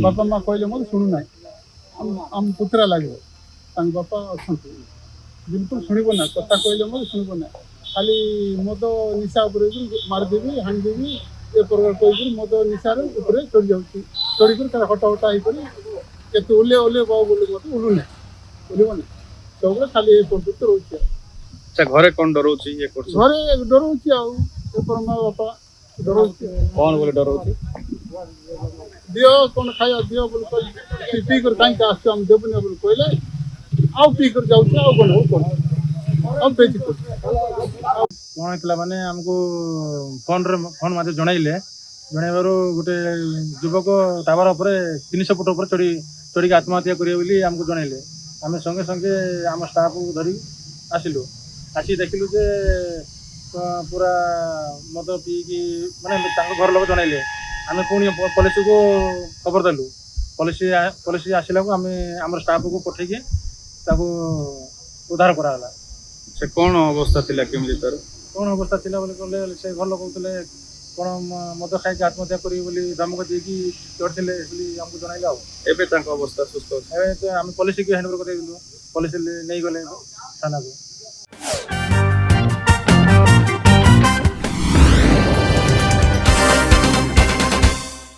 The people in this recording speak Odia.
ବାପା ମା କହିଲେ ମୋତେ ଶୁଣୁନାହିଁ ଆମ ପୁତୁରା ଲାଗିବ ତାଙ୍କ ବାପା ଅଛନ୍ତି ବିଲକୁଲ ଶୁଣିବ ନା କଥା କହିଲେ ମୋତେ ଶୁଣିବ ନା ଖାଲି ମଦ ନିଶା ଉପରେ ମାରିଦେବି ହାଣିଦେବି ଏ ପ୍ରକାର କହିକିରି ମଦ ନିଶାର ଉପରେ ଚଢ଼ି ଯାଉଛି ଚଢ଼ିକରି ତାର ହଟା ହଟା ହେଇକରି କେତେ ଓହ୍ଲେଇ ବାବୁ ବୋଲି ମୋତେ ଓହ୍ଲୁନାହିଁ ଓହ୍ଲିବ ନାହିଁ ସବୁବେଳେ ଖାଲି ଏ ପ୍ରଯୁକ୍ତ ରହୁଛି ଆଉ ଆଚ୍ଛା ଘରେ କଣ ଡରଉଛି ଇଏ କରୁଛି ଘରେ ଡରଉଛି ଆଉ ଏ ମା ବାପା ଡରଉଛି କଣ ବୋଲି ଡରଉଛି ଦିଅ କ'ଣ ଖାଇବା ଦିଅ ବୋଲି କହିଲେ ପିଇ କରି କାହିଁକି ଆସୁଛୁ ଆମେ ଦେବୁନି ବୋଲି କହିଲେ ଆଉ ପିଇ କରି ଯାଉଛି ଆଉ କ'ଣ ହଉ କ'ଣ ଆଉ ବେଶୀ କରୁଛି କ'ଣ ହେଇଥିଲା ମାନେ ଆମକୁ ଫୋନ୍ ମାଧ୍ୟମରେ ଜଣାଇବାରୁ ଗୋଟେ ଯୁବକ ଟାୱାର ଉପରେ 300 ଫୁଟ ଉପରେ ଚଢ଼ିକି ଆତ୍ମହତ୍ୟା କରିବେ ବୋଲି ଆମକୁ ଜଣାଇଲେ। ଆମେ ସଙ୍ଗେ ସଙ୍ଗେ ଆମ ଷ୍ଟାଫକୁ ଧରି ଆସିଲୁ। ଆସି ଦେଖିଲୁ ଯେ ପୁରା ମଦ ପିଇକି ମାନେ ତାଙ୍କ ଘର ଲୋକ ଜଣାଇଲେ। ଆମେ ପୁଣି ପୋଲିସକୁ ଖବର ଦେଲୁ। ପୋଲିସ ଆସିଲାକୁ ଆମେ ଆମର ଷ୍ଟାଫକୁ ପଠେଇକି ତାକୁ ଉଦ୍ଧାର କରାଗଲା। ସେ କଣ ଅବସ୍ଥା ଥିଲା କେମିତି ତାର କ'ଣ ଅବସ୍ଥା ଥିଲା ବୋଲି କହିଲେ ସେ ଘର ଲୋକ କହୁଥିଲେ କ'ଣ ମଦ ଖାଇକି ଆତ୍ମହତ୍ୟା କରିବେ ବୋଲି ଧମକ ଦେଇକି ଚଢ଼ିଥିଲେ ବୋଲି ଆମକୁ ଜଣାଇଲେ। ଆଉ ଏବେ ତାଙ୍କ ଅବସ୍ଥା ସୁସ୍ଥ ଅଛି ଏବେ ଆମେ ପୋଲିସକୁ ହ୍ୟାଣ୍ଡଓଭର କରିଦେଲୁ। ପୋଲିସ ନେଇଗଲେ ଥାନାକୁ।